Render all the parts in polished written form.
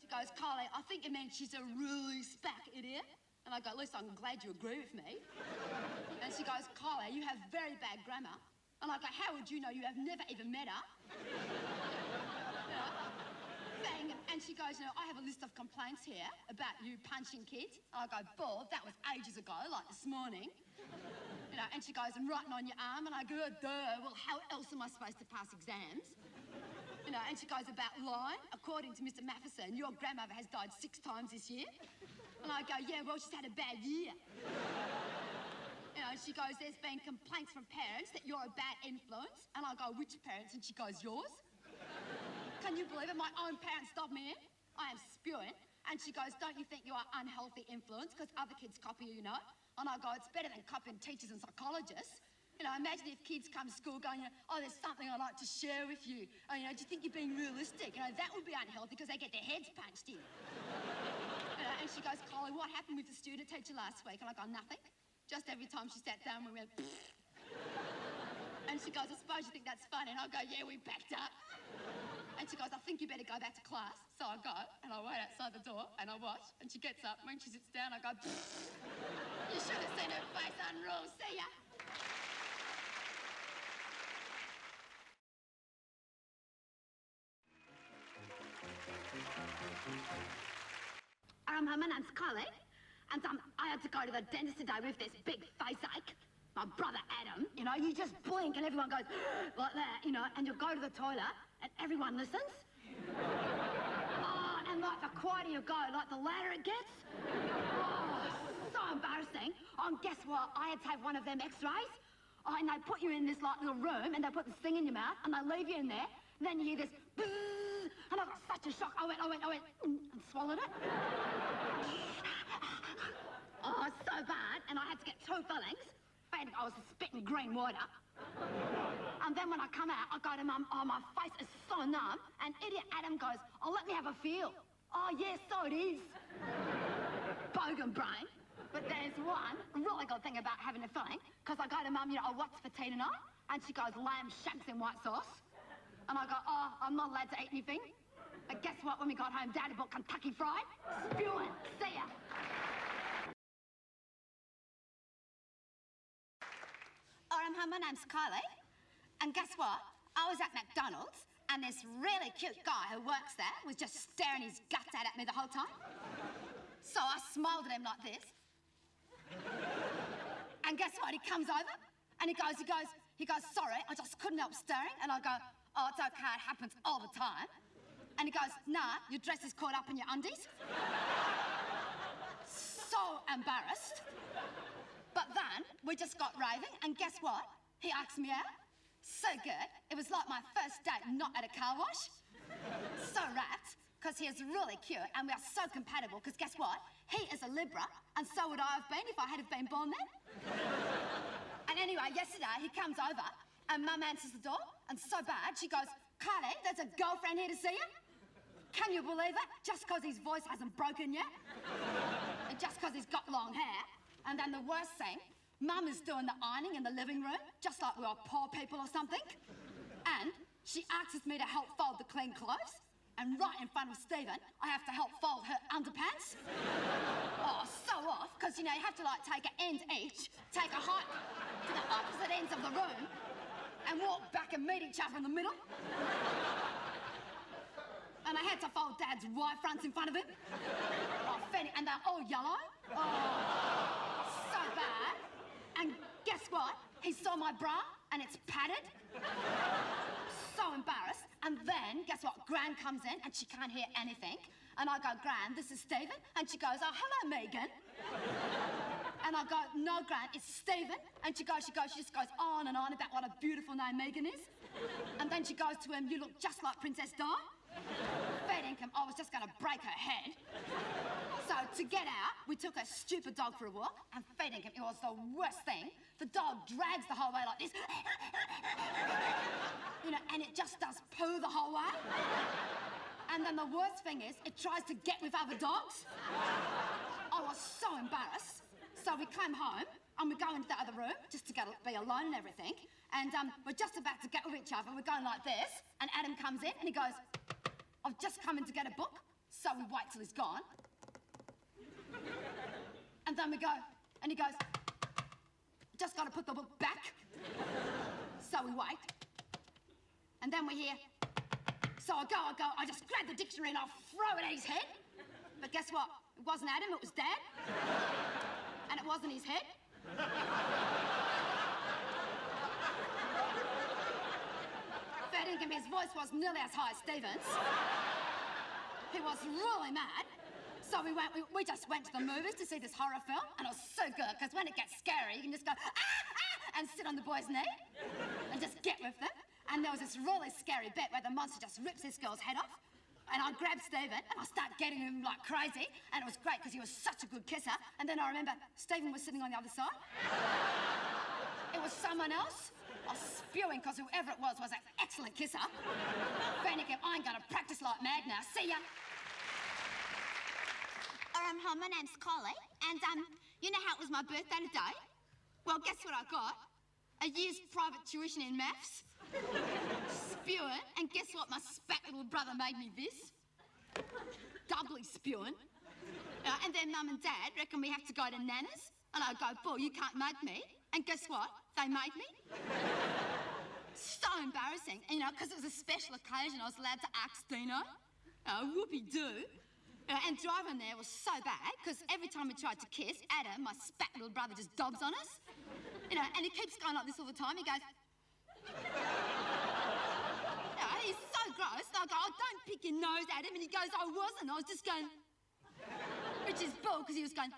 goes, Kylie, I think it means she's a really spack idiot. And I go, Lisa, I'm glad you agree with me. And she goes, Kylie, you have very bad grammar. And I go, how would you know? You have never even met her. You know? Bang. And she goes, you know, I have a list of complaints here about you punching kids. And I go, Bob, that was ages ago, like this morning. You know, and she goes, and writing on your arm. And I go, duh, well, how else am I supposed to pass exams? You know, and she goes, about lying. According to Mr. Matheson, your grandmother has died 6 times this year. And I go, yeah, well, she's had a bad year. You know, she goes, there's been complaints from parents that you're a bad influence. And I go, which parents? And she goes, yours. Can you believe it? My own parents stopped me in. I am spewing. And she goes, don't you think you are unhealthy influence because other kids copy you, you know? And I go, it's better than copying teachers and psychologists. You know, imagine if kids come to school going, oh, there's something I'd like to share with you. Oh, you know, do you think you're being realistic? You know, that would be unhealthy because they get their heads punched in. You know, and she goes, Kylie, what happened with the student teacher last week? And I go, nothing. Just every time she sat down, we went, and she goes, I suppose you think that's funny. And I go, yeah, we backed up. And she goes, I think you better go back to class. So I go, and I wait outside the door, and I watch, and she gets up. When she sits down, I go, you should have seen her face, unreal. See ya. My name's Kylie, and I had to go to the dentist today with this big face ache. My brother Adam, you know, you just blink and everyone goes like that, you know, and you'll go to the toilet and everyone listens. Oh, and like the quieter you go, like the louder it gets. Oh, so embarrassing. Oh, and guess what? I had to have one of them x-rays. Oh, and they put you in this like little room and they put this thing in your mouth and they leave you in there. And then you hear this bzzz, and I got such a shock. I went, and swallowed it. Oh, it's so bad. And I had to get 2 fillings. I was spitting green water. And then when I come out, I go to Mum, oh, my face is so numb. And idiot Adam goes, oh, let me have a feel. Oh, yes, so it is. Bogan brain. But there's one really good thing about having a filling, because I go to Mum, you know, oh, what's for tea tonight? And she goes, lamb shanks in white sauce. And I go, oh, I'm not allowed to eat anything. But guess what? When we got home, Dad bought Kentucky Fried. Spewing. See ya. All right, my name's Kylie. And guess what? I was at McDonald's, and this really cute guy who works there was just staring his guts out at me the whole time. So I smiled at him like this. And guess what? He comes over, and he goes, sorry, I just couldn't help staring. And I go, oh, it's okay, it happens all the time. And he goes, nah, your dress is caught up in your undies. So embarrassed. But then we just got raving, and guess what? He asked me out. So good. It was like my first date not at a car wash. So wrapped, because he is really cute, and we are so compatible, because guess what? He is a Libra, and so would I have been if I had been born then. And anyway, yesterday he comes over, and Mum answers the door, and so bad, she goes, Kylie, there's a girlfriend here to see you. Can you believe it? Just because his voice hasn't broken yet. And just because he's got long hair. And then the worst thing, Mum is doing the ironing in the living room, just like we are poor people or something. And she asks me to help fold the clean clothes. And right in front of Stephen, I have to help fold her underpants. Oh, so off, because, you know, you have to, like, take an end each, take a hike to the opposite ends of the room, and walk back and meet each other in the middle. And I had to fold Dad's Y fronts in front of him. Oh, and they're all yellow. Oh, so bad. And guess what? He saw my bra, and it's padded. So embarrassed. And then, guess what? Gran comes in, and she can't hear anything. And I go, Gran, this is Stephen. And she goes, oh, hello, Megan. And I go, no, Gran, it's Stephen. And she just goes on and on about what a beautiful name Megan is. And then she goes to him, you look just like Princess Di. Fair income, I was just going to break her head. So to get out, we took a stupid dog for a walk, and fair income, it was the worst thing. The dog drags the whole way like this. You know, and it just does poo the whole way. And then the worst thing is, it tries to get with other dogs. I was so embarrassed. So we came home, and we go into the other room, just to be alone and everything. And we're just about to get with each other. We're going like this, and Adam comes in, and he goes, I've just come in to get a book. So we wait till he's gone. And then we go, and he goes, just got to put the book back. So we wait. And then we hear, so I go, I just grab the dictionary and I throw it at his head. But guess what? It wasn't Adam, it was Dad. And it wasn't his head. Fair dinkum, his voice was nearly as high as Stephen's. He was really mad. So we just went to the movies to see this horror film, and it was so good, because when it gets scary, you can just go, ah, ah, and sit on the boy's knee, and just get with them. And there was this really scary bit where the monster just rips this girl's head off, and I grabbed Stephen, and I start getting him like crazy, and it was great, because he was such a good kisser. And then I remember Stephen was sitting on the other side. It was someone else. I was spewing, because whoever it was an excellent kisser. Fanny, I ain't gonna practice like mad now. See ya. Hi, my name's Kylie, and, you know how it was my birthday today? Well, guess what I got? A year's private tuition in maths. Spewing, and guess what? My spat little brother made me this. Doubly spewing. And then Mum and Dad reckon we have to go to Nana's, and I go, Paul, you can't make me. And guess what? They made me. So embarrassing, and, because it was a special occasion, I was allowed to ask Dino. Whoopie-doo. And driving there was so bad, because every time we tried to kiss, Adam, my spat little brother, just dobs on us. And he keeps going like this all the time. He goes... he's so gross. And I go, oh, don't pick your nose, Adam. And he goes, I wasn't. I was just going... Which is bull, because he was going...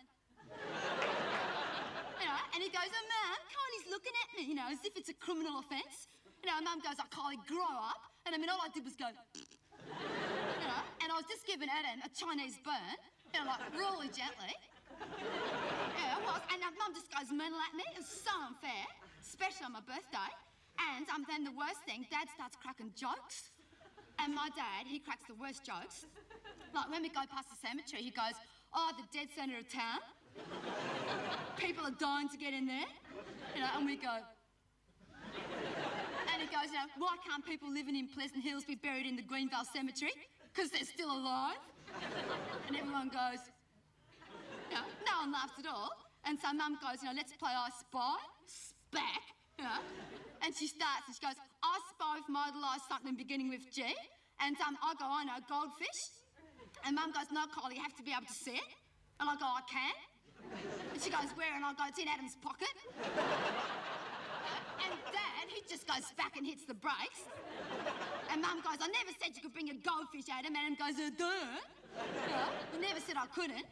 And he goes, oh, Mum, Kylie's looking at me, as if it's a criminal offence. Mum goes, oh, Kylie, grow up. And all I did was go... And I was just giving Adam a Chinese burn, like really gently. Yeah, I was. And Mum just goes mental at me. It was so unfair, especially on my birthday. And then the worst thing, Dad starts cracking jokes. And my dad, he cracks the worst jokes. Like when we go past the cemetery, he goes, oh, the dead centre of town. People are dying to get in there. And we go... And he goes, why can't people living in Pleasant Hills be buried in the Greenvale Cemetery? Because they're still alive. And everyone goes, no one laughs at all. And so Mum goes, let's play I Spy. Spack. And she starts and she goes, I spy if my idolise something beginning with G. And I go, I know, goldfish. And Mum goes, no, Kylie, you have to be able to see it. And I go, I can. And she goes, where? And I go, it's in Adam's pocket. And Dad, he just goes back and hits the brakes. And Mum goes, I never said you could bring a goldfish, Adam. And Adam goes, duh. You never said I couldn't.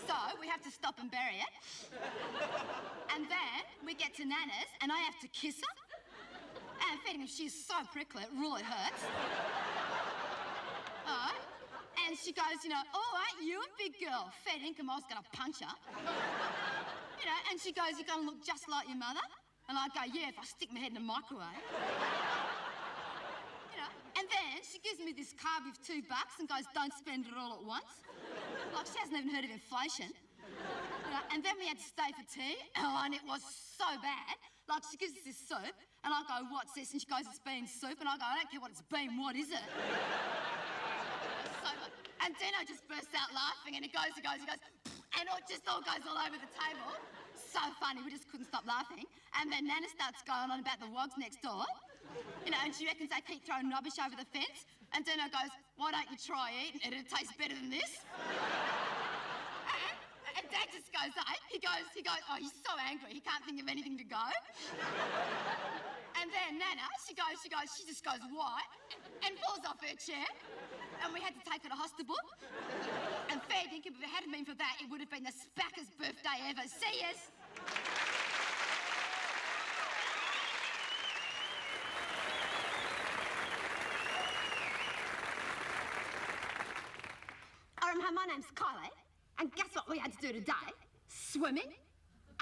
So we have to stop and bury it. And then we get to Nana's and I have to kiss her. And feeding her, she's so prickly, it really hurts. And she goes, oh, aren't you a big girl? Fair income, I was going to punch her. And she goes, you're going to look just like your mother? And I go, yeah, if I stick my head in the microwave. And then she gives me this card with $2 and goes, don't spend it all at once. Like, she hasn't even heard of inflation. And then we had to stay for tea, and it was so bad. Like, she gives us this soup, and I go, what's this? And she goes, it's bean soup. And I go, I don't care what it's been, what is it? So, and Dino just bursts out laughing, and he goes, and it just all goes all over the table. So funny, we just couldn't stop laughing. And then Nana starts going on about the wogs next door. And she reckons they keep throwing rubbish over the fence. And Dino goes, why don't you try eating it? It tastes better than this. And Dad just goes, hey, he goes, oh, he's so angry, he can't think of anything to go. And then Nana, she just goes white and falls off her chair. And we had to take her to hospital. And fair dinkum, if it hadn't been for that, it would have been the spackest birthday ever. See yas. Hi, my name's Kylie, and guess what we had to do today? Swimming.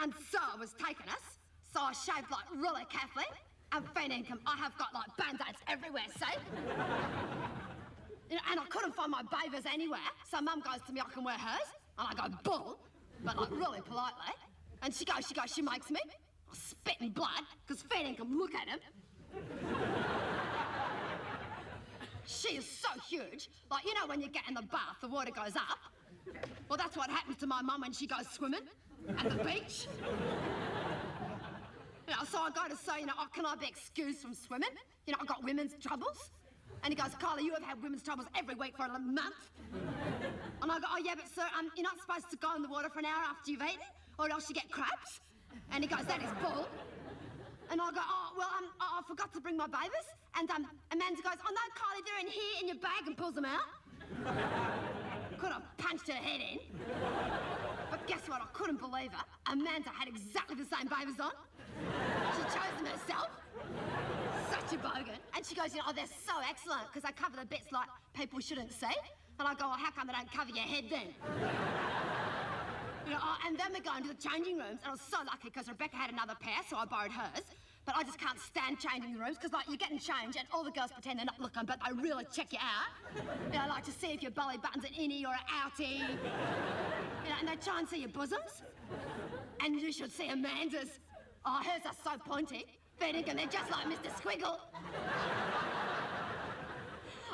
And so it was taking us, so I shaved like really carefully, and fair income, I have got like band-aids everywhere, see? And I couldn't find my bathers anywhere, so Mum goes to me, I can wear hers, and I go, bull, but like really politely. And she makes me, I spit in blood, because fair income, look at him. she is so huge. Like, you know, when you get in the bath, the water goes up. Well, that's what happens to my mum when she goes swimming at the beach. You know, so I go to say, you know, oh, can I be excused from swimming? You know, I've got women's troubles. And he goes, Kylie, you have had women's troubles every week for a month. And I go, oh, yeah, but sir, you're not supposed to go in the water for an hour after you've eaten, or else you get cramps. And he goes, that is bull. And I go, oh, well, I forgot to bring my babies. And Amanda goes, oh, no, Kylie, they're in here in your bag, and pulls them out. Could have punched her head in. But guess what? I couldn't believe her. Amanda had exactly the same babies on. She chose them herself. Such a bogan. And she goes, you know, oh, they're so excellent because they cover the bits like people shouldn't see. And I go, well, how come they don't cover your head then? You know, oh, and then we go into the changing rooms, and I was so lucky because Rebecca had another pair, so I borrowed hers. But I just can't stand changing the rooms because, like, you're getting changed and all the girls pretend they're not looking, but they really check you out. You know, like to see if your belly button's an innie or an outie. You know, and they try and see your bosoms. And you should see Amanda's. Oh, hers are so pointy. They're just like Mr. Squiggle.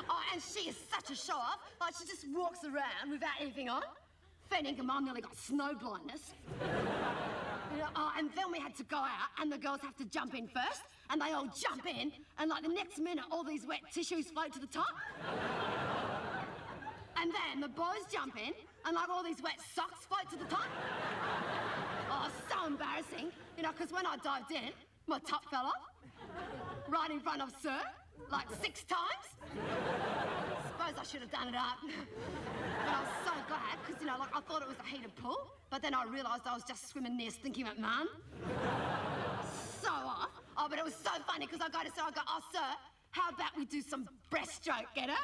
Oh, and she is such a show-off. Like, she just walks around without anything on. Fair Mum nearly got snow blindness. You know, oh, and then we had to go out, and the girls have to jump in first, and they all jump in, and like the next minute, all these wet tissues float to the top. And then the boys jump in, and like all these wet socks float to the top. Oh, so embarrassing. You know, because when I dived in, my top fell off. Right in front of Sir, like 6 times. Suppose I should have done it up. But I was so glad, because, you know, like, I thought it was a heated pool, but then I realised I was just swimming near Stinky McMahon. So off. Oh, but it was so funny, because I go, oh, sir, how about we do some breaststroke, get it?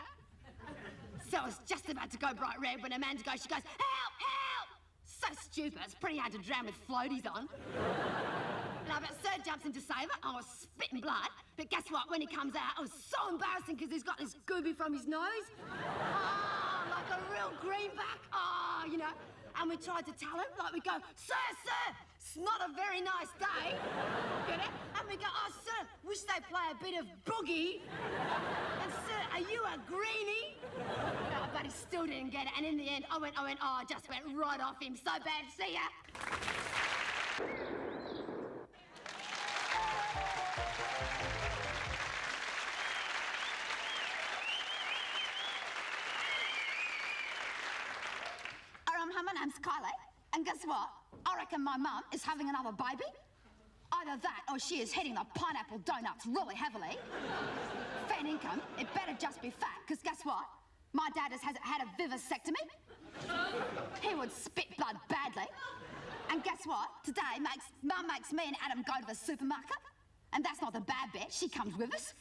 So I was just about to go bright red when Amanda goes, she goes, help, help! So stupid, it's pretty hard to drown with floaties on. Now, but Sir jumps in to save it. I was spitting blood. But guess what? When he comes out, it was so embarrassing because he's got this gooby from his nose. Oh, like a real greenback. Oh, you know. And we tried to tell him, like we go, sir, it's not a very nice day. Get it? And we go, oh, sir, wish they play a bit of boogie. And sir, are you a greenie? No, but he still didn't get it. And in the end, I went, oh, I just went right off him. So bad. See ya. Hi, my name's Kylie, and guess what? I reckon my mum is having another baby. Either that or she is hitting the pineapple donuts really heavily. Fair income, it better just be fat, because guess what? My dad has had a vivisectomy. He would spit blood badly. And guess what? Today, Mum makes me and Adam go to the supermarket. And that's not the bad bit, she comes with us.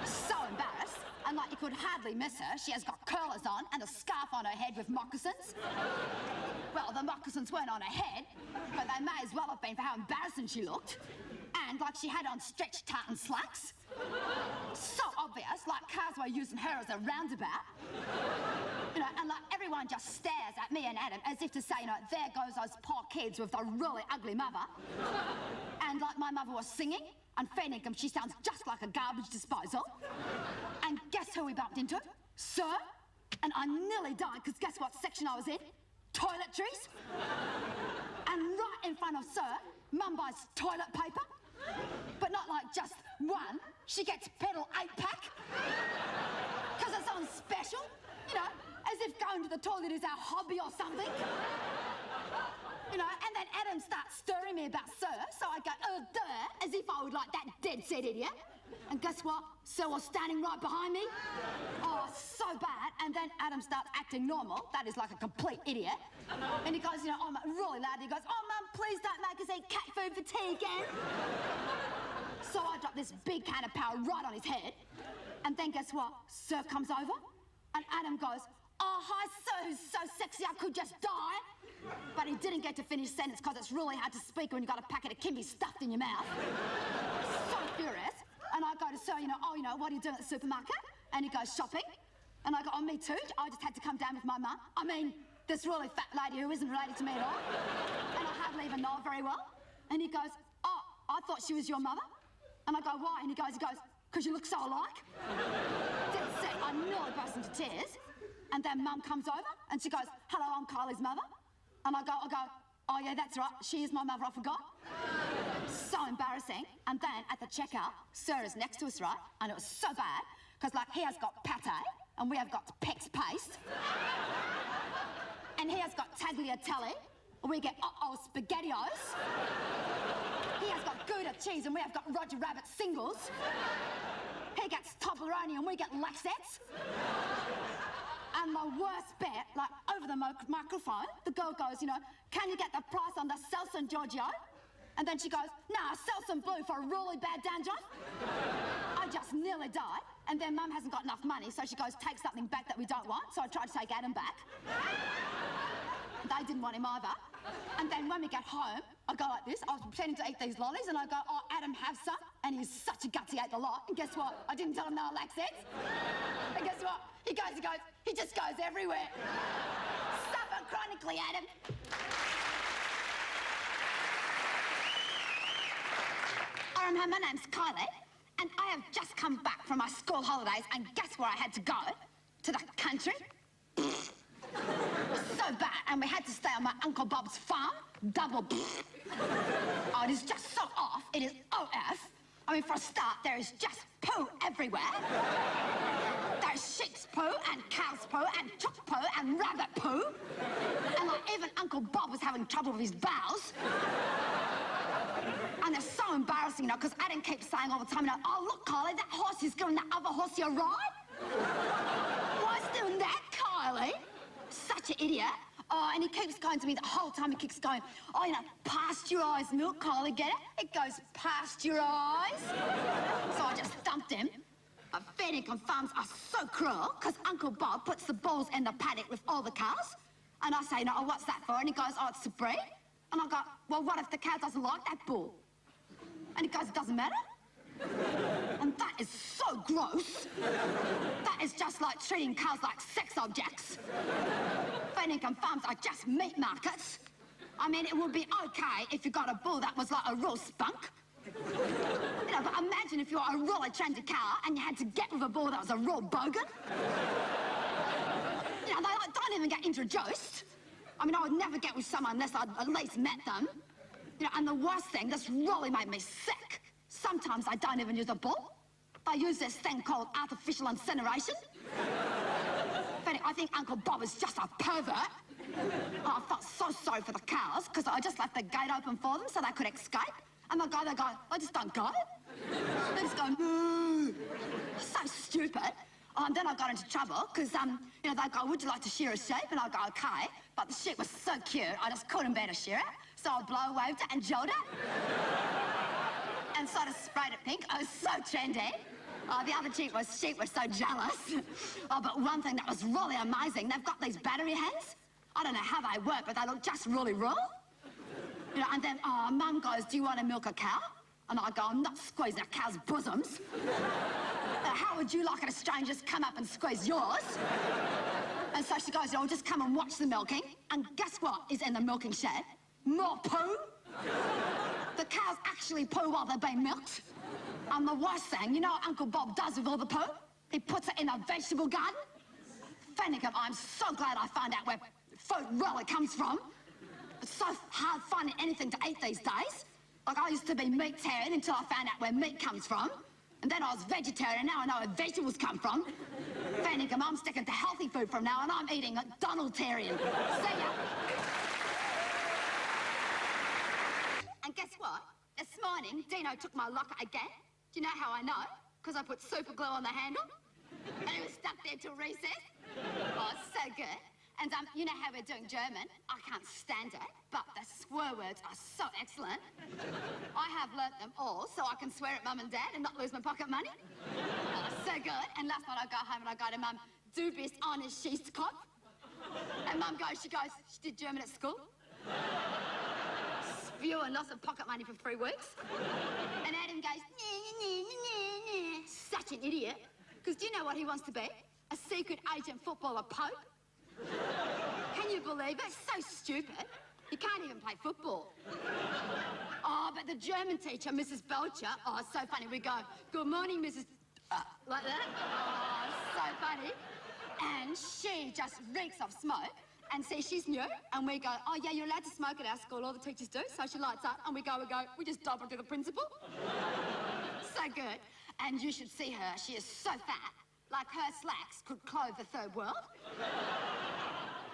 So embarrassed. And like you could hardly miss her, she has got curlers on and a scarf on her head with moccasins. Well, the moccasins weren't on her head, but they may as well have been for how embarrassing she looked. And like she had on stretched tartan slacks. So obvious, like cars were using her as a roundabout. You know, and like everyone just stares at me and Adam as if to say, you know, there goes those poor kids with the really ugly mother. And like my mother was singing, and fair income, she sounds just like a garbage disposal. And guess who we bumped into? Sir. And I nearly died, because guess what section I was in? Toiletries. And right in front of Sir, Mum buys toilet paper. But not like just one. She gets pedal 8-pack. Because it's on special. You know, as if going to the toilet is our hobby or something. You know, and then Adam starts stirring me about Sir, so I go, duh, as if I would like that dead-set idiot. And guess what? Sir was standing right behind me. Oh, so bad. And then Adam starts acting normal. That is like a complete idiot. And he goes, you know, oh, really loud. He goes, oh, Mum, please don't make us eat cat food for tea again. So I drop this big can of power right on his head. And then guess what? Sir comes over, and Adam goes, oh, hi, Sir, who's so sexy I could just die. But he didn't get to finish the sentence because it's really hard to speak when you've got a packet of Kimby stuffed in your mouth. So furious. And I go to Sir, you know, oh, you know, what are you doing at the supermarket? And he goes, shopping. And I go, oh, me too. I just had to come down with my mum. I mean, this really fat lady who isn't related to me at all. And I hardly even know her very well. And he goes, oh, I thought she was your mother. And I go, why? And he goes, because you look so alike. Didn't say, I burst into tears. And then Mum comes over and she goes, hello, I'm Kylie's mother. And I go, oh yeah, that's right, she is my mother, I forgot. So embarrassing. And then at the checkout, Sir is next to us, right? And it was so bad, because like he has got pate and we have got Pex paste. And he has got tagliatelle, and we get SpaghettiOs. He has got Gouda cheese and we have got Roger Rabbit singles. He gets Toblerone and we get Laxettes. And the worst bit, like over the microphone, the girl goes, you know, can you get the price on the Selsun Giorgio? And then she goes, nah, Selsun Blue for a really bad dandruff. I just nearly died. And then Mum hasn't got enough money, so she goes, take something back that we don't want. So I tried to take Adam back. They didn't want him either. And then when we get home, I go like this. I was pretending to eat these lollies, and I go, oh, Adam, have some. And he's such a guts, he ate the lot. And guess what? I didn't tell him they were Laxettes. And guess what? He just goes everywhere. Suffer chronically, Adam. I remember, my name's Kylie, and I have just come back from my school holidays, and guess where I had to go? To the country. So bad, and we had to stay on my Uncle Bob's farm. Double. Oh, it is just so off. It is OF. I mean, for a start, there is just poo everywhere. There's sheep's poo and cow's poo and chook poo and rabbit poo. And like even Uncle Bob was having trouble with his bowels. And they're so embarrassing, you know, because Adam keeps saying all the time, you know, oh, look, Kylie, that horse is giving that other horse a ride. Why is doing that, Kylie? Such an idiot. Oh, and he keeps going to me the whole time. He keeps going, oh, you know, pasteurised milk, Kylie, get it? It goes pasteurised. So I just thumped him. But fair dinkum farms are so cruel, because Uncle Bob puts the bulls in the paddock with all the cows. And I say, no, oh, what's that for? And he goes, oh, it's to breed. And I go, well, what if the cow doesn't like that bull? And he goes, it doesn't matter. And that is so gross. That is just like treating cows like sex objects. Fair dinkum farms are just meat markets. I mean, it would be okay if you got a bull that was like a real spunk. You know, but imagine if you were a really trendy cow and you had to get with a bull that was a real bogan. You know, they like, don't even get introduced. I mean, I would never get with someone unless I'd at least met them. You know, and the worst thing, this really made me sick. Sometimes I don't even use a bull. They use this thing called artificial incineration. But I think Uncle Bob is just a pervert. Oh, I felt so sorry for the cows, because I just left the gate open for them so they could escape. And they go, I just don't go. They just go, no. So stupid. Oh, and then I got into trouble, because, you know, they go, would you like to shear a sheep? And I go, okay. But the sheep was so cute, I just couldn't bear to shear it. So I blow-waved it and jolted it. And sort of sprayed it pink. I was so trendy. Oh, the other sheep was so jealous. Oh, but one thing that was really amazing, they've got these battery hens. I don't know how they work, but they look just really real. You know, and then, oh, Mum goes, do you want to milk a cow? And I go, I'm not squeezing a cow's bosoms. How would you like a stranger to come up and squeeze yours? And so she goes, oh, just come and watch the milking. And guess what is in the milking shed? More poo. The cows actually poo while they're being milked. And the worst thing, you know what Uncle Bob does with all the poo? He puts it in a vegetable garden. Fair dinkum, I'm so glad I found out where food really comes from. It's so hard finding anything to eat these days. Like, I used to be meatarian until I found out where meat comes from. And then I was vegetarian, and now I know where vegetables come from. Fair dinkum, I'm sticking to healthy food from now, and I'm eating a Donald-tarian. See ya. And guess what? This morning, Dino took my locker again. Do you know how I know? Because I put super glue on the handle. And it was stuck there till recess. Oh, it's so good. And you know how we're doing German? I can't stand it, but the swear words are so excellent. I have learnt them all so I can swear at Mum and Dad and not lose my pocket money. Oh, so good. And last night I go home and I go to Mum, du bist eine Schießkopf. And Mum goes, she did German at school. Spewing lots of pocket money for 3 weeks. And Adam goes, nah. Such an idiot. Because do you know what he wants to be? A secret agent footballer Pope. Can you believe it? So stupid. He can't even play football. Oh, but the German teacher, Mrs. Belcher, oh, so funny. We go, good morning, Mrs. Like that. Oh, so funny. And she just reeks of smoke. And see, she's new, and we go, oh, yeah, you're allowed to smoke at our school, all the teachers do. So she lights up, and we we just dob her to the principal. So good. And you should see her. She is so fat. Like, her slacks could clothe the third world.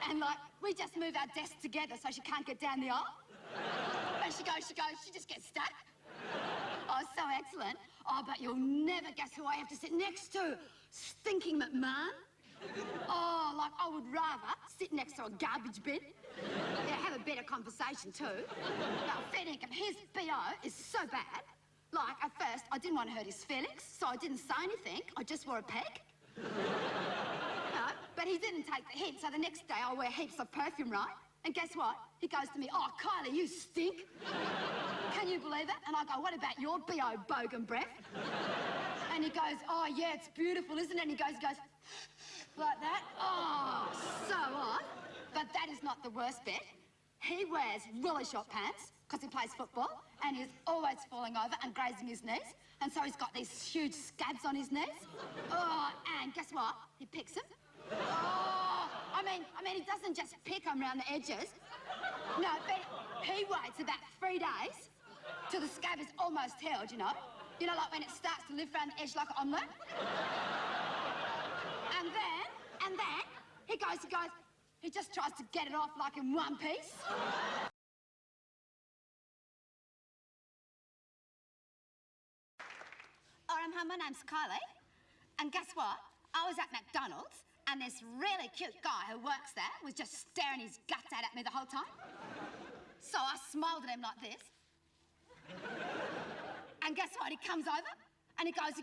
And, like, we just move our desks together so she can't get down the aisle. And she just gets stuck. Oh, so excellent. Oh, but you'll never guess who I have to sit next to. Stinking McMahon. Oh, like, I would rather sit next to a garbage bin. Yeah, have a better conversation, too. Now, fair dinkum, his B.O. is so bad. Like, at first, I didn't want to hurt his feelings, so I didn't say anything. I just wore a peg. No, but he didn't take the hint, so the next day I wear heaps of perfume, right? And guess what? He goes to me, oh, Kylie, you stink. Can you believe it? And I go, what about your B.O. bogan breath? And he goes, oh, yeah, it's beautiful, isn't it? And he goes, like that. Oh, so odd. But that is not the worst bit. He wears really short pants because he plays football and he's always falling over and grazing his knees. And so he's got these huge scabs on his knees. Oh, and guess what? He picks them. Oh, I mean, he doesn't just pick them around the edges. No, but he waits about 3 days till the scab is almost healed, you know? You know, like when it starts to lift around the edge like an omelette? And then, he just tries to get it off like in one piece. Hi, my name's Kylie. And guess what? I was at McDonald's and this really cute guy who works there was just staring his guts out at me the whole time. So I smiled at him like this. And guess what? He comes over and he goes,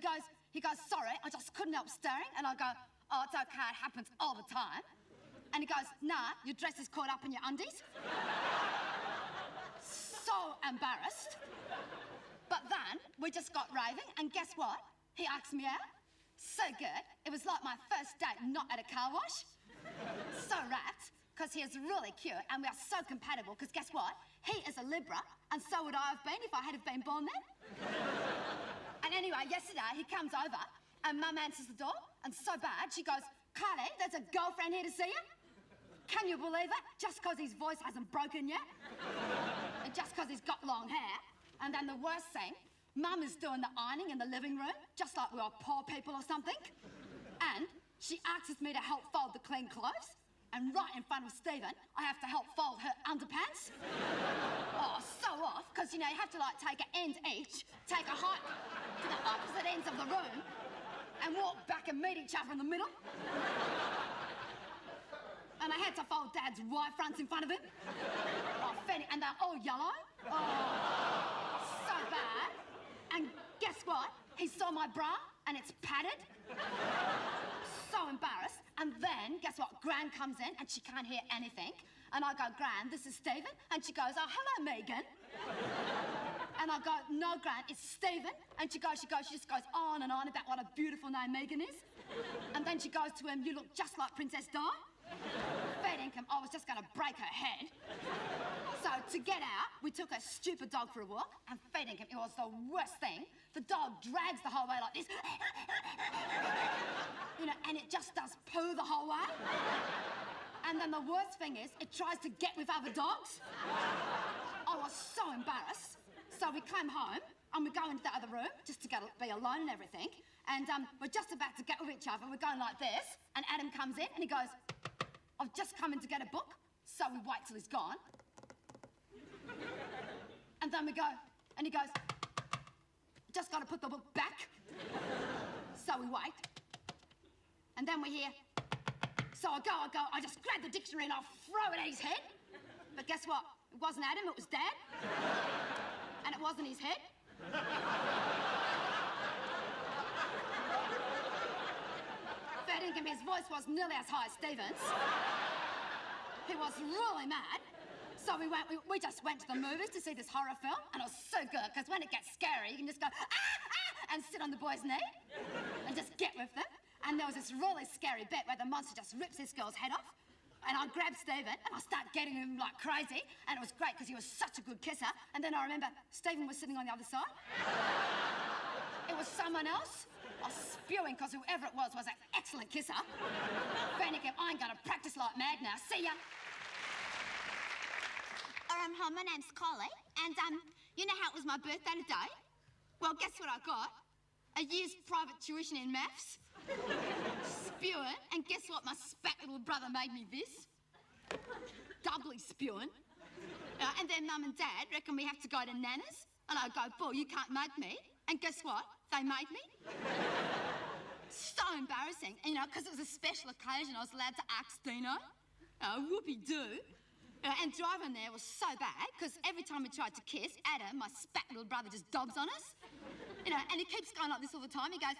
sorry, I just couldn't help staring. And I go, oh, it's okay, it happens all the time. And he goes, nah, your dress is caught up in your undies. So embarrassed. But then we just got raving, and guess what? He asked me out. So good. It was like my first date not at a car wash. So rapt, because he is really cute, and we are so compatible, because guess what? He is a Libra, and so would I have been if I had been born then. And anyway, yesterday he comes over, and Mum answers the door, and so bad, she goes, Kylie, there's a girlfriend here to see you. Can you believe it? Just because his voice hasn't broken yet. And just because he's got long hair. And then the worst thing, Mum is doing the ironing in the living room, just like we are poor people or something. And she asks me to help fold the clean clothes. And right in front of Stephen, I have to help fold her underpants. Oh, so off, because, you know, you have to, like, take an end each, take a hike to the opposite ends of the room, and walk back and meet each other in the middle. And I had to fold Dad's Y fronts in front of him. Oh, and they're all yellow. Oh, so bad. And guess what? He saw my bra, and it's padded. So embarrassed. And then, guess what? Gran comes in, and she can't hear anything. And I go, Gran, this is Stephen. And she goes, oh, hello, Megan. And I go, no, Gran, it's Stephen. And she just goes on and on about what a beautiful name Megan is. And then she goes to him, you look just like Princess Di. Fair income, I was just going to break her head. So to get out, we took a stupid dog for a walk, and fair income, it was the worst thing. The dog drags the whole way like this. You know, and it just does poo the whole way. And then the worst thing is, it tries to get with other dogs. I was so embarrassed. So we came home, and we go into the other room, just to be alone and everything. And we're just about to get with each other. We're going like this, and Adam comes in, and he goes, I've just come in to get a book. So we wait till he's gone. And then we go, and he goes, just got to put the book back. So we wait. And then we hear, so I go, I just grab the dictionary and I'll throw it at his head. But guess what? It wasn't Adam, it was Dad. And it wasn't his head. Fair dinkum, his voice was nearly as high as Stephen's. He was really mad. So we just went to the movies to see this horror film, and it was so good, because when it gets scary, you can just go, ah, and sit on the boy's knee, and just get with them. And there was this really scary bit where the monster just rips this girl's head off, and I grab Stephen, and I start getting him like crazy, and it was great, because he was such a good kisser. And then I remember Stephen was sitting on the other side. It was someone else. I was spewing because whoever it was an excellent kisser. Fair dinkum, I ain't going to practice like mad now. See ya. Hi, my name's Kylie, and, you know how it was my birthday today? Well, guess what I got? A year's private tuition in maths. Spewing, and guess what my spat little brother made me this? Doubly spewing. And then Mum and Dad reckon we have to go to Nana's, and I go, Bull, you can't make me. And guess what? They made me. So embarrassing, because it was a special occasion, I was allowed to ask Dino. Whoopie-doo. And driving there was so bad, because every time we tried to kiss, Adam, my spat little brother, just dobs on us. And he keeps going like this all the time. He goes...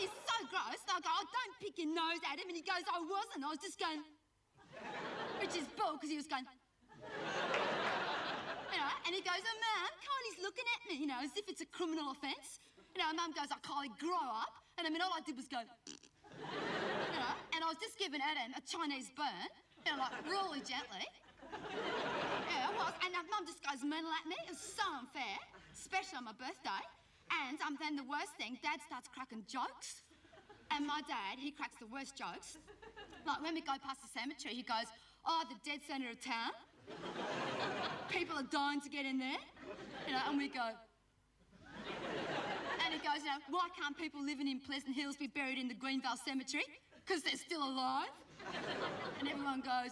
he's so gross. And I go, oh, don't pick your nose, Adam. And he goes, I wasn't. I was just going... Which is bull, because he was going... And he goes, oh, Mum, Kylie's looking at me, as if it's a criminal offence. Mum goes, oh, Kylie, grow up. And all I did was go... And I was just giving Adam a Chinese burn, like really gently. Yeah, I was. And Mum just goes mental at me. It was so unfair, especially on my birthday. And then the worst thing, Dad starts cracking jokes. And my dad, he cracks the worst jokes. Like when we go past the cemetery, he goes, oh, the dead centre of town. People are dying to get in there. And we go... And he goes, why can't people living in Pleasant Hills be buried in the Greenvale Cemetery? Because they're still alive. And everyone goes,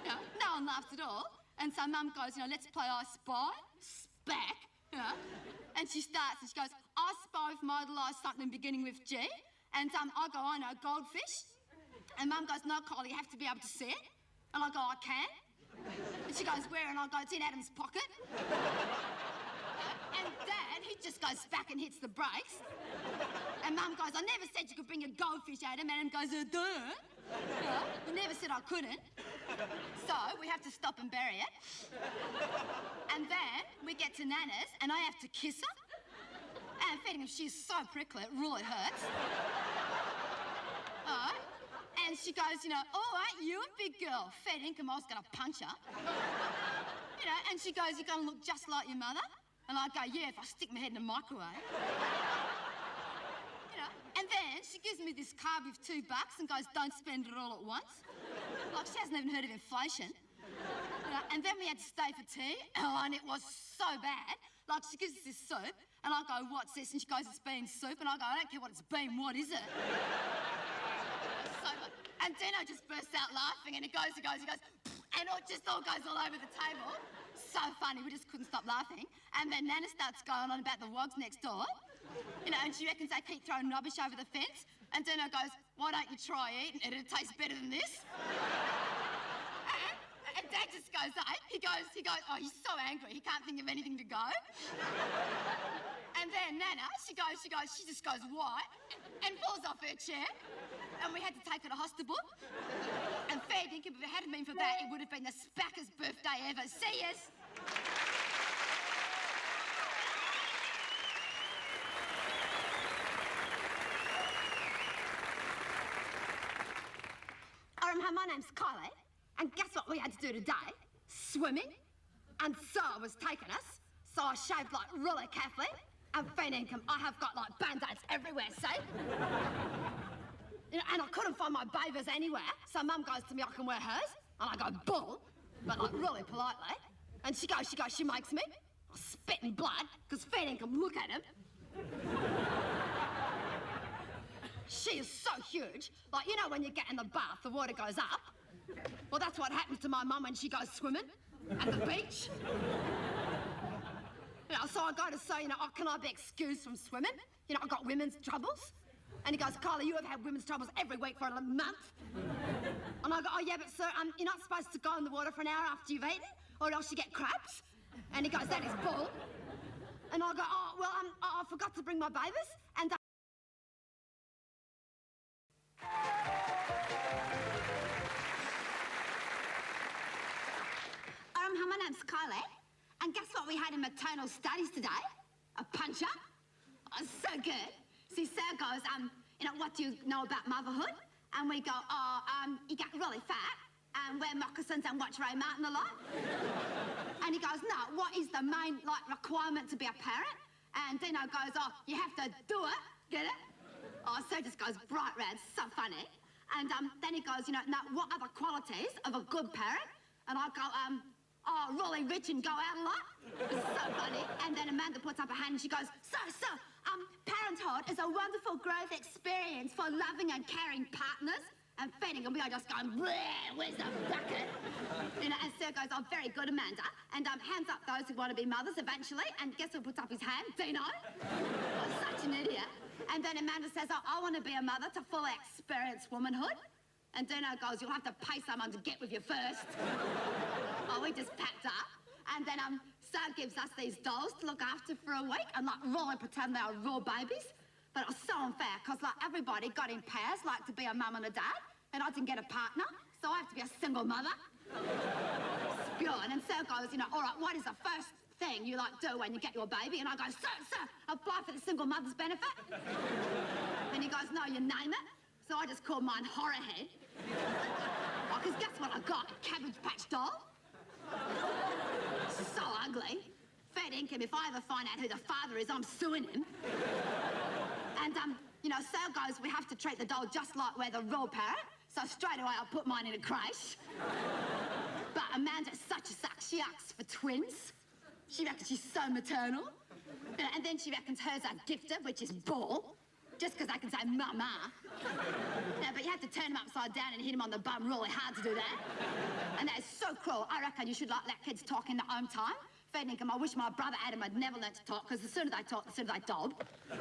no one laughs at all. And so Mum goes, let's play I Spy. Spack. And she starts and she goes, I spy if my idolise something beginning with G. And I go, I know, goldfish. And Mum goes, no, Kylie, you have to be able to see it. And I go, I can. And she goes, where? And I go, it's in Adam's pocket. And Dad, he just goes back and hits the brakes. And Mum goes, I never said you could bring a goldfish, Adam. And Adam goes, duh. You never said I couldn't. So we have to stop and bury it. And then we get to Nana's and I have to kiss her. And feeding her, she's so prickly, it really hurts. And she goes, oh, aren't you a big girl? Fair dinkum, I was going to punch her. And she goes, you're going to look just like your mother. And I go, yeah, if I stick my head in a microwave. And then she gives me this card with $2 and goes, don't spend it all at once. Like, she hasn't even heard of inflation. And then we had to stay for tea. Oh, and it was so bad. Like, she gives us this soup, and I go, what's this? And she goes, it's bean soup. And I go, I don't care what it's been, what is it? So good. And Dino just bursts out laughing, and he goes, and it just all goes all over the table. So funny, we just couldn't stop laughing. And then Nana starts going on about the wogs next door. And she reckons they keep throwing rubbish over the fence. And Dino goes, why don't you try eating it? It'll taste better than this. And Dad just goes, he goes, oh, he's so angry, he can't think of anything to go. And then Nana, she just goes white and falls off her chair. And we had to take her to hospital. And fair dinkum, if it hadn't been for that, it would have been the spackest birthday ever. See yas. Hi, my name's Kylie, and guess what we had to do today? Swimming. And so it was taking us, so I shaved like really carefully, and fair dinkum, I have got like band-aids everywhere, see? And I couldn't find my bathers anywhere, so Mum goes to me, I can wear hers, and I go, bull, but like really politely. And she makes me. I spit in blood, because fair dinkum, look at him. She is so huge. Like, when you get in the bath, the water goes up. Well, that's what happens to my mum when she goes swimming at the beach. So I go to say, oh, can I be excused from swimming? I've got women's troubles. And he goes, Kylie, you have had women's troubles every week for a month. And I go, oh, yeah, but sir, you're not supposed to go in the water for an hour after you've eaten, or else you get cramps. And he goes, that is bull. And I go, oh, well, I forgot to bring my bathers, and Hi, my name's Kylie, and guess what we had in maternal studies today? A puncher. Oh, so good. See, Sarah goes, what do you know about motherhood? And we go, you get really fat, and wear moccasins and watch Ray Martin a lot. And he goes, no, what is the main, requirement to be a parent? And Dino goes, oh, you have to do it, get it? Oh, so just goes bright red, so funny. And then he goes, you know, now what are the qualities of a good parent? And I go, oh, really rich and go out a lot. It's so funny. And then Amanda puts up her hand and she goes, so, parenthood is a wonderful growth experience for loving and caring partners. And feeding, and we are just going, bleh, where's the bucket? You know, and Sir goes, oh, very good, Amanda. And hands up those who want to be mothers eventually. And guess who puts up his hand? Dino. Oh, such an idiot. And then Amanda says, oh, I want to be a mother to fully experience womanhood. And Dino goes, you'll have to pay someone to get with you first. Oh, we just packed up. And then Sir gives us these dolls to look after for a week and, like, really pretend they are raw babies. But it was so unfair, because, like, everybody got in pairs, like, to be a mum and a dad, and I didn't get a partner, so I have to be a single mother. Spewing. And Sir goes, you know, all right, what is the first thing you, like, do when you get your baby? And I go, sir, apply for the single mother's benefit. And he goes, no, you name it. So I just called mine Horrorhead. Oh, because guess what I got? A Cabbage Patch doll. So ugly. Fair income, if I ever find out who the father is, I'm suing him. And, you know, Sir goes, we have to treat the doll just like we're the real parent. So straight away, I put mine in a crèche. But Amanda's such a suck. She asks for twins. She reckons she's so maternal. You know, and then she reckons hers are gifted, which is ball. Just because I can say mama. Yeah, but you have to turn him upside down and hit him on the bum really hard to do that. And that is so cruel. I reckon you should, like, let kids talk in their own time. Fair income, I wish my brother Adam had never learnt to talk, because the sooner they talk, the sooner they dob. Yeah,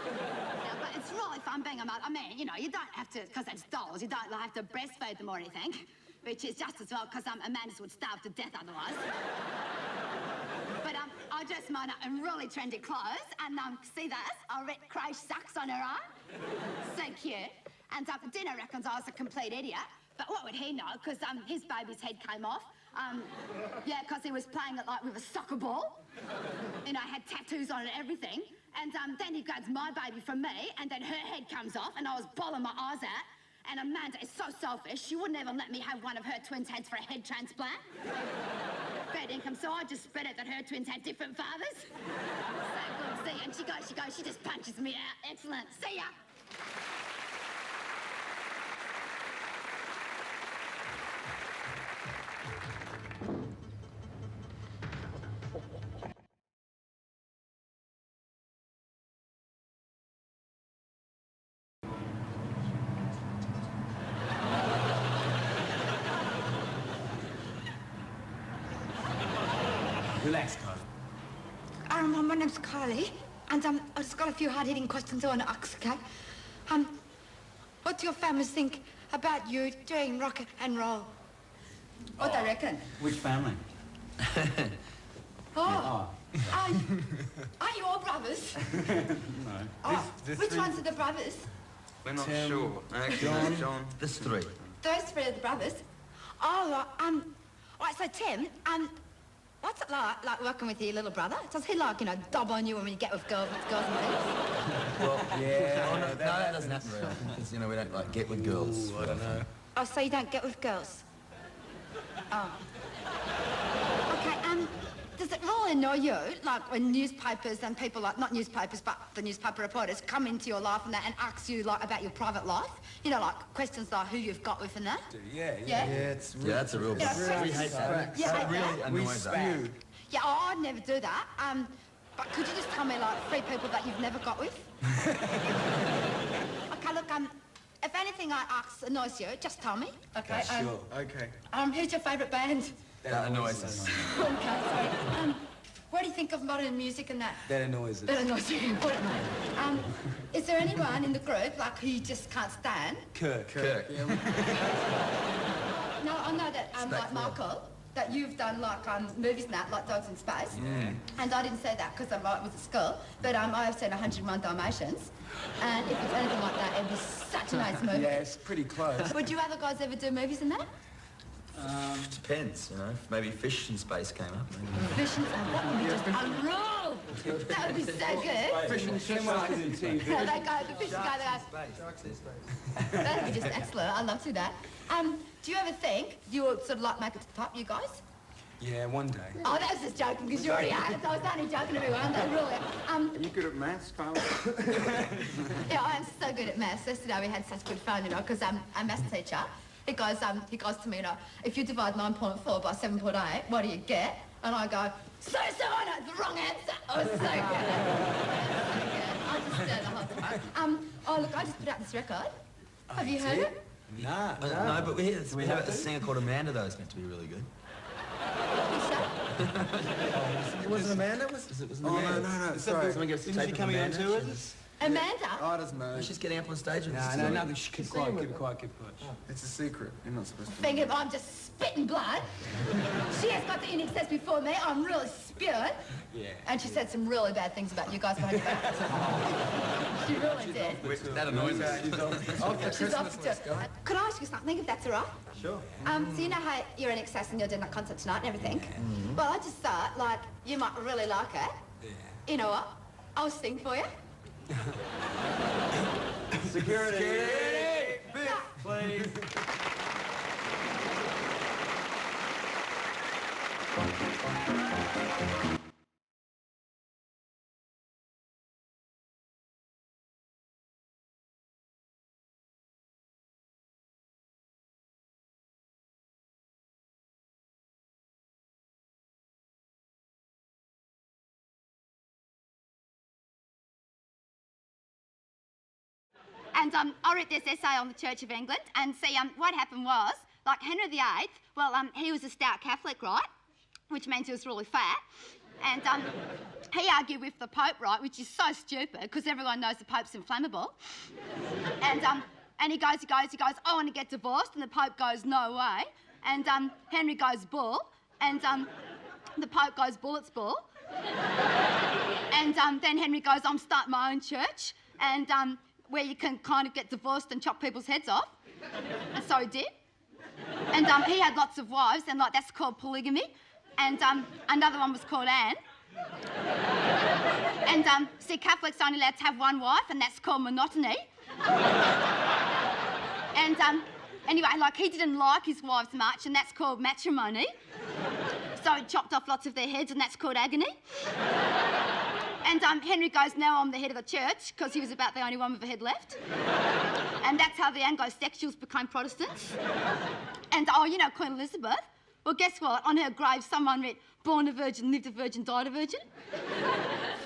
but it's really fun being a mother. I mean, you know, you don't have to, because it's dolls, you don't have to breastfeed them or anything, which is just as well, because Amanda's would starve to death otherwise. But I dress mine up in really trendy clothes, and see this? I red crèche socks on her arm. So cute. And Dino reckons I was a complete idiot, but what would he know? Because his baby's head came off. Yeah, because he was playing it like with a soccer ball. You know, had tattoos on it and everything. And then he grabs my baby from me, and then her head comes off, and I was bawling my eyes out. And Amanda is so selfish, she wouldn't even let me have one of her twins' heads for a head transplant. Fair income, so I just spread it that her twins had different fathers. So good, see, and she goes, she just punches me out. Excellent, see ya. Relax, Kylie. My name's Kylie, and I've just got a few hard-hitting questions I want to ask, okay? What do your families think about you doing rock and roll? What do they reckon? Which family? Are you all brothers? No. Which ones are the brothers? We're not Tim, sure. Actually, John. There's three. Those three are the brothers. Oh, right, so Tim, what's it like working with your little brother? Does he, like, you know, dob on you when you get with girls and things? Well, Yeah. no, that doesn't happen very often, because, you know, we don't, like, get with girls. I don't know. Oh, so you don't get with girls? Oh. Okay, does it really annoy you, like, when newspapers and people, like, not newspapers, but the newspaper reporters come into your life and that and ask you, like, about your private life? You know, like, questions like who you've got with and that? Yeah. Yeah? It's Yeah, that's a real Yeah, problem. We hate that. Yeah, That really that. We annoys us. spew. Yeah, oh, I'd never do that. But could you just tell me, like, 3 people that you've never got with? Okay, look, if anything I ask annoys you, just tell me. Okay. Sure. Okay. Who's your favourite band? That annoys us. Okay, sorry. What do you think of modern music and that? That annoys us. That annoys you. Put it, mate. Is there anyone in the group, like, who you just can't stand? Kirk. Yeah, No, I know that, like, Spectre. Michael, that you've done, like, movies and that, like Dogs in Space. Yeah. And I didn't say that because I was at school, but I have seen 101 Dalmatians. And if it's anything like that, it'd be such a nice movie. Yeah, it's pretty close. Would you other guys ever do movies in that? Depends, you know. Maybe Fish in Space came up. Fish and that would be just unreal. That would be so good. Fish and Chipmunks in TV. So they go, the fish guy, they go, that'd be just excellent. I'd love to do that. Do you ever think you would sort of like make it to the top, you guys? Yeah, one day. Oh, that was just joking, because you already are. So I was only joking, everyone. That really. Are you good at maths, Kylie? Yeah, I am so good at maths. Yesterday we had such good fun, you know, because our maths teacher, he goes to me, you know, if you divide 9.4 by 7.8, what do you get? And I go, so, I know the wrong answer. I was so good. I just the whole time. Oh, look, I just put out this record. Have you heard it? Nah. No, but we hear about this singer called Amanda, though. It's meant to be really good. It wasn't Amanda? Was it Amanda? No, sorry. Isn't she coming on tour with us? Amanda? Oh, it doesn't know. She's getting up on stage with us. No, keep quiet. It's a secret. You're not supposed to. Thinking if I'm just spitting blood. She has got the in excess before me. I'm really spewing. Yeah. And she said some really bad things about you guys behind your back. She really did. That annoys us. She's off to. Could I ask you something, if that's all right? Sure. So you know how you're in excess and you're doing that concert tonight and everything? Well, I just thought, like, you might really like it. Yeah. You know what? I'll sing for you. Security! Biff, please. And I read this essay on the Church of England, and see, what happened was, like Henry VIII, well, he was a stout Catholic, right? Which means he was really fat. And he argued with the Pope, right, which is so stupid, because everyone knows the Pope's inflammable. And he goes, I want to get divorced, and the Pope goes, no way. And Henry goes, bull, and the Pope goes, bullets, bull. And then Henry goes, I'm starting my own church, and where you can kind of get divorced and chop people's heads off. And so he did. And he had lots of wives, and like that's called polygamy. And another one was called Anne. And see, Catholics are only allowed to have one wife, and that's called monotony. And anyway, like he didn't like his wives much, and that's called matrimony. So he chopped off lots of their heads, and that's called agony. And Henry goes, now I'm the head of the church, because he was about the only one with a head left. And that's how the Anglo-Sexuals became Protestants. And, oh, you know Queen Elizabeth? Well, guess what? On her grave, someone wrote, born a virgin, lived a virgin, died a virgin.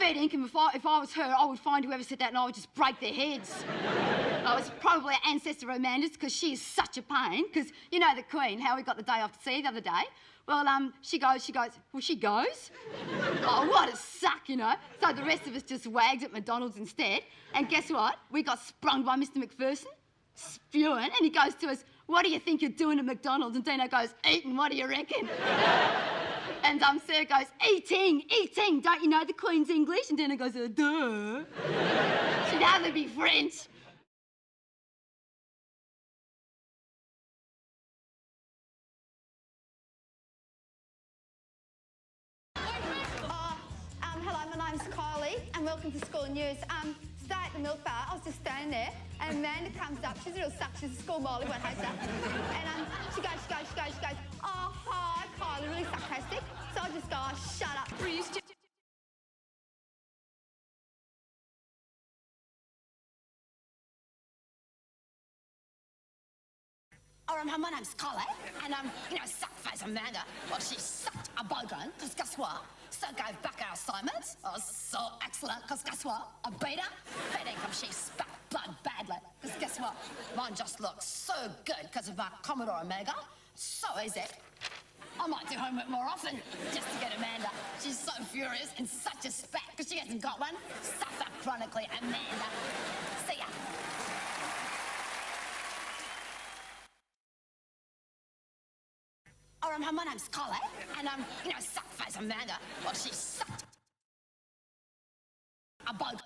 Fair dinkum, if I was her, I would find whoever said that and I would just break their heads. I was probably an ancestor of Amanda's, because she is such a pain, because you know the Queen, how we got the day off to sea the other day? Well, she goes, well, she goes? Oh, what a suck, you know. So the rest of us just wagged at McDonald's instead. And guess what? We got sprung by Mr. McPherson, spewing, and he goes to us, what do you think you're doing at McDonald's? And Dino goes, eating, what do you reckon? And Sir goes, eating, don't you know the Queen's English? And Dino goes, duh. She'd hardly be French. Hello, my name's Kylie, and welcome to School News. Today at the milk bar, I was just standing there, and Amanda comes up. She's a real suck. She's a school mole, everyone hates her. And she goes, oh, hi, Kylie, really sarcastic. So I just go, oh, shut up. My name's Kylie, and you know, suck-face Amanda, well, she sucked a bogran, because guess what? So gave back our assignments. Oh, so excellent, because guess what? I beat her. Fair dinkum, she spat blood badly, because guess what? Mine just looks so good because of my Commodore Omega. So easy. I might do homework more often just to get Amanda. She's so furious and such a spat because she hasn't got one. Suffer chronically, Amanda. See ya. My name's Kylie, and you know, suck-face Amanda, well, she sucked a boat.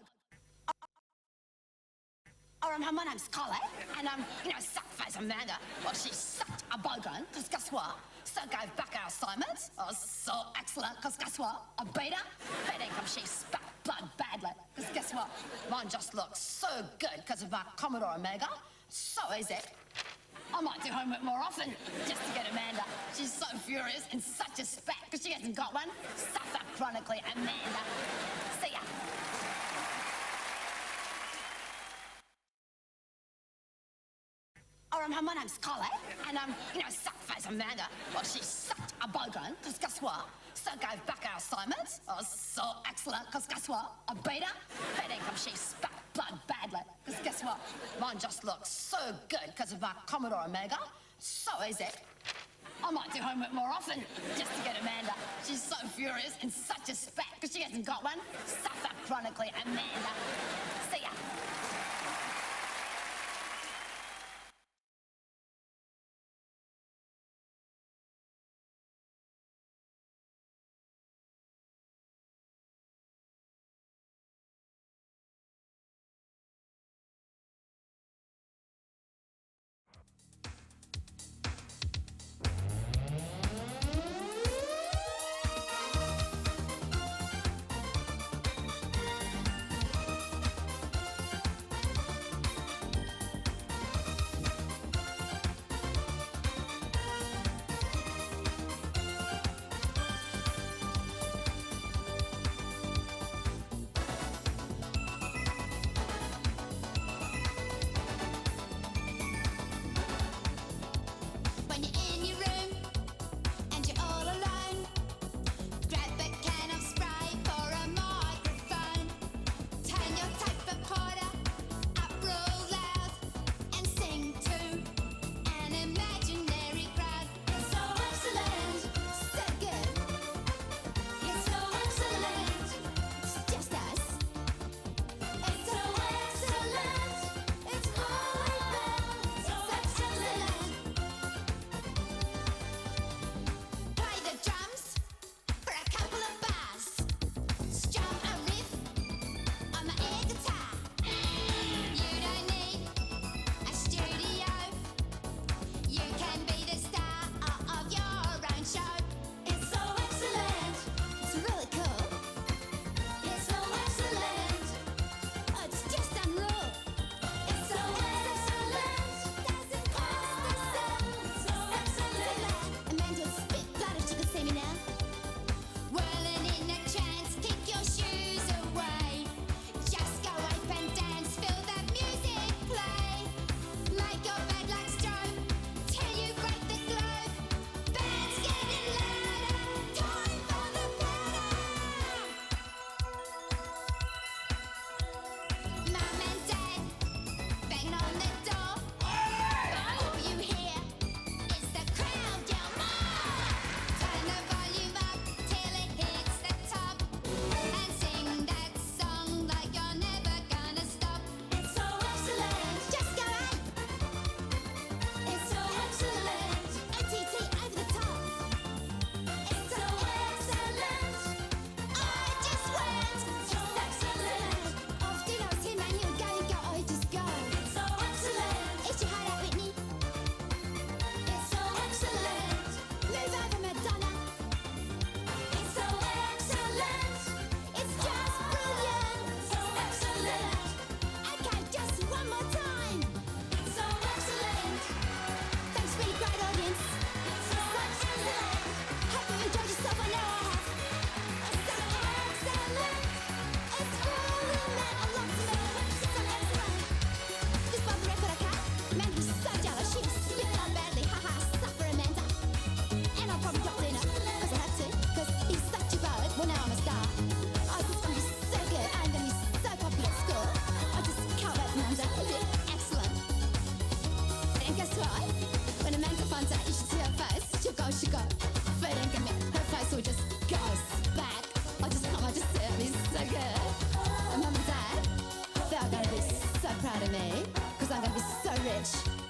My name's Kylie, and you know, suck-face Amanda, well, she sucked a bogran, because guess what? So gave back our assignments. Oh, so excellent, because guess what? I beat her. Fair dinkum, she spat blood badly, because guess what? Mine just looks so good because of my Commodore Omega. So easy. I might do homework more often just to get Amanda. She's so furious and such a spat because she hasn't got one. Suffer chronically, Amanda. See ya. Hi, my name's Kylie, and suck-face Amanda. Well, she's such a bogran, because guess what? So gave back our assignments. Oh, so excellent, because guess what? I beat her. But then come she spat blood badly, because guess what? Mine just looks so good because of my Commodore Omega. So easy. I might do homework more often just to get Amanda. She's so furious and such a spat because she hasn't got one. Suffer chronically, Amanda. See ya.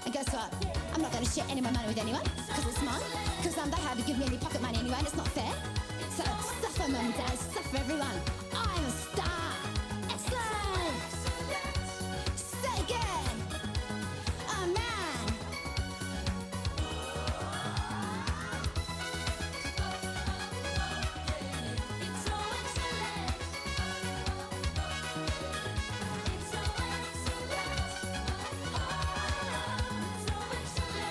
And guess what? I'm not going to share any of my money with anyone because it's mine. Because they hardly give me any pocket money anyway, and it's not fair. So suffer, mum and dad, suffer everyone. I'm a star. Excellent. Say again. Oh man. It's so excellent. It's so excellent. Oh, it's so excellent.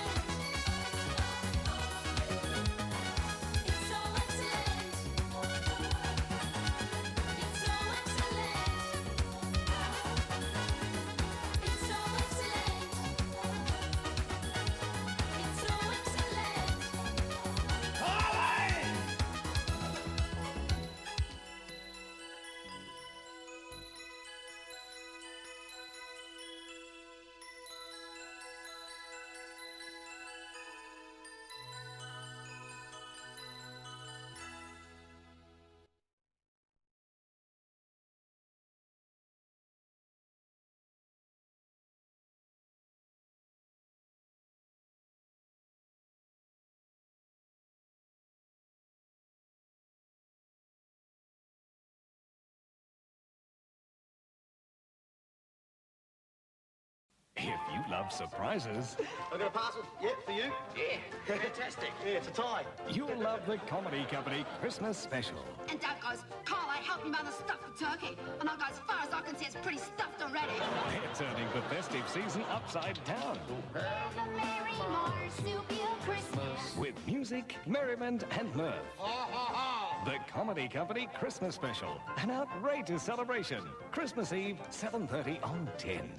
If you love surprises, I got a parcel. Yeah, for you. Yeah, fantastic. Yeah, it's a tie. you'll love the Comedy Company Christmas Special. And Dad goes, Kylie, help your mother stuff the turkey. And I go, as far as I can see, it's pretty stuffed already. They're turning the festive season upside down. Have a merry marsupial Christmas. With music, merriment and mirth. The Comedy Company Christmas Special. An outrageous celebration. Christmas Eve, 7:30 on 10.